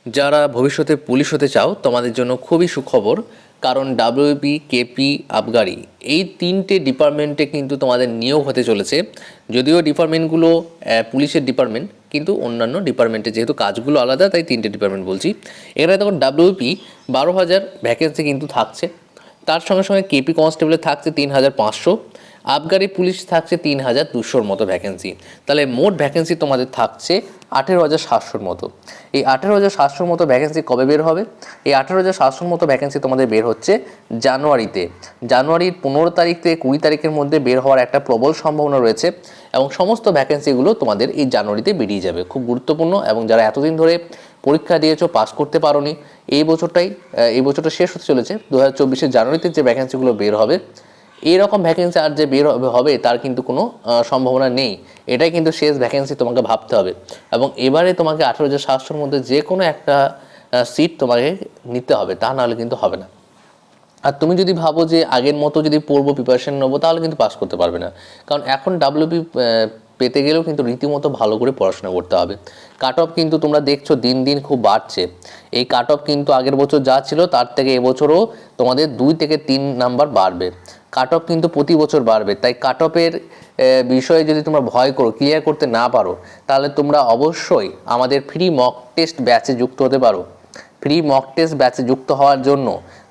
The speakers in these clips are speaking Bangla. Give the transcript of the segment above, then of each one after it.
যারা ভবিষ্যতে পুলিশ হতে চাও তোমাদের জন্য খুবই সুখবর, কারণ ডাব্লিউবি, কেপি, আবগারি এই তিনটে ডিপার্টমেন্টে কিন্তু তোমাদের নিয়োগ হতে চলেছে। যদিও ডিপার্টমেন্টগুলো পুলিশের ডিপার্টমেন্ট, কিন্তু অন্যান্য ডিপার্টমেন্টে যেহেতু কাজগুলো আলাদা তাই তিনটে ডিপার্টমেন্ট বলছি। এখানে তখন ডাব্লিউপি 12,000 ভ্যাকেন্সি কিন্তু থাকছে, তার সঙ্গে সঙ্গে কেপি কনস্টেবলে থাকছে 3,500, আবগারি পুলিশ থাকছে 3,200 মতো ভ্যাকেন্সি। তাহলে মোট ভ্যাকেন্সি তোমাদের থাকছে 18,700 মতো। এই 18,700 মতো ভ্যাকেন্সি কবে বের হবে? এই 18,700 মতো ভ্যাকেন্সি তোমাদের বের হচ্ছে জানুয়ারিতে। জানুয়ারির 15 তারিখ থেকে 20 তারিখের মধ্যে বের হওয়ার একটা প্রবল সম্ভাবনা রয়েছে, এবং সমস্ত ভ্যাকেন্সিগুলো তোমাদের এই জানুয়ারিতে বেরিয়ে যাবে। খুব গুরুত্বপূর্ণ, এবং যারা এতদিন ধরে পরীক্ষা দিয়েছো, পাস করতে পারোনি, এই বছরটা শেষ হতে চলেছে 2024 জানুয়ারিতে যে ভ্যাকেন্সিগুলো বের হবে, এইরকম ভ্যাকেন্সি আর যে বের হবে তার কিন্তু কোনো সম্ভাবনা নেই। এটাই কিন্তু শেষ ভ্যাকেন্সি, তোমাকে ভাবতে হবে। এবং এবারে তোমাকে 18,700 মধ্যে যে কোনো একটা সিট তোমাকে নিতে হবে, তা নাহলে কিন্তু হবে না। আর তুমি যদি ভাবো যে আগের মতো যদি পড়বো, প্রিপারেশন নেবো, তাহলে কিন্তু পাস করতে পারবে না। কারণ এখন ডাব্লিউবি পেতে গেলেও কিন্তু রীতিমতো ভালো করে পড়াশোনা করতে হবে। কাট অফ কিন্তু তোমরা দেখছো দিন দিন খুব বাড়ছে। এই কাট অফ কিন্তু আগের বছর যা ছিল তার থেকে এবছরও তোমাদের 2 থেকে 3 নাম্বার বাড়বে। কাট অফ কিন্তু প্রতি বছর বাড়বে। তাই কাট অফের বিষয়ে যদি তোমরা ভয় করো, ক্লিয়ার করতে না পারো, তাহলে তোমরা অবশ্যই আমাদের ফ্রি মক টেস্ট ব্যাচে যুক্ত হতে পারো। ফ্রি মক টেস্ট ব্যাচে যুক্ত হওয়ার জন্য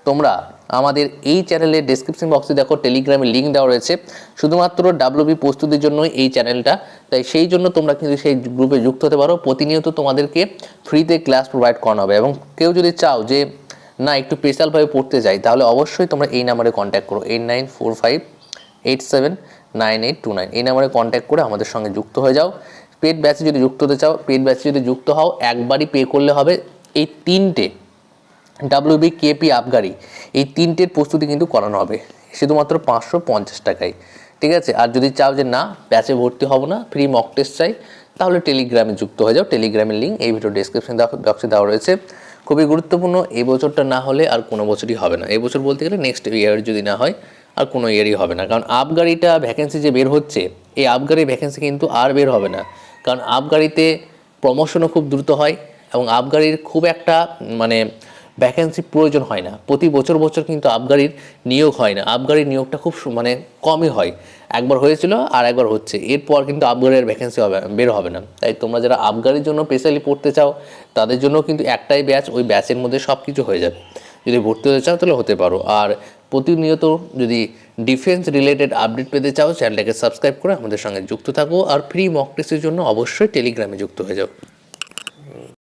তোমরা আমাদের এই চ্যানেলের ডেসক্রিপশন বক্সে দেখো টেলিগ্রামে লিঙ্ক দেওয়া রয়েছে, শুধুমাত্র ডাব্লিউবি প্রস্তুতির জন্যই এই চ্যানেলটা। তাই সেই জন্য তোমরা কিন্তু সেই গ্রুপে যুক্ত হতে পারো। প্রতিনিয়ত তোমাদেরকে ফ্রিতে ক্লাস প্রোভাইড করানো হবে। এবং কেউ যদি চাও যে না একটু স্পেশালভাবে পড়তে চাই, তাহলে অবশ্যই তোমরা এই নাম্বারে কন্ট্যাক্ট করো, 8945879829। এই নাম্বারে কন্ট্যাক্ট করে আমাদের সঙ্গে যুক্ত হয়ে যাও। পেড ব্যাচে যদি যুক্ত হতে চাও, পেড ব্যাচে যদি যুক্ত হও, একবারই পে করলে হবে। এই তিনটে ডাব্লিউবি, কেপি, আবগারি এই তিনটের প্রস্তুতি কিন্তু করানো হবে শুধুমাত্র 550 টাকায়, ঠিক আছে? আর যদি চাও যে না ব্যাচে ভর্তি হব না, ফ্রি মক টেস্ট চাই, তাহলে টেলিগ্রামে যুক্ত হয়ে যাও। টেলিগ্রামের লিঙ্ক এই ভিডিও ডেসক্রিপশন বক্সে দেওয়া রয়েছে। খুবই গুরুত্বপূর্ণ, এই বছরটা না হলে আর কোনো বছরই হবে না। এই বছর বলতে গেলে নেক্সট ইয়ার যদি না হয় আর কোনো ইয়ারই হবে না। কারণ আবগারিটা ভ্যাকেন্সি যে বের হচ্ছে, এই আবগারি ভ্যাকেন্সি কিন্তু আর বের হবে না। কারণ আবগারিতে প্রমোশনও খুব দ্রুত হয়, এবং আবগারির খুব একটা ভ্যাকেন্সি প্রয়োজন হয় না। প্রতি বছর কিন্তু আবগারির নিয়োগ হয় না। আবগারির নিয়োগটা খুব কমই হয়। একবার হয়েছিল আর একবার হচ্ছে, এরপর কিন্তু আবগারির ভ্যাকেন্সি বের হবে না। তাই তোমরা যারা আবগারির জন্য স্পেশালি পড়তে চাও, তাদের জন্য কিন্তু একটাই ব্যাচ, ওই ব্যাচের মধ্যে সব কিছু হয়ে যাবে। যদি ভর্তি হতে চাও তাহলে হতে পারো। আর প্রতিনিয়ত যদি ডিফেন্স রিলেটেড আপডেট পেতে চাও, চ্যানেলটাকে সাবস্ক্রাইব করে আমাদের সঙ্গে যুক্ত থাকো। আর ফ্রি মক টেস্টের জন্য অবশ্যই টেলিগ্রামে যুক্ত হয়ে যাও।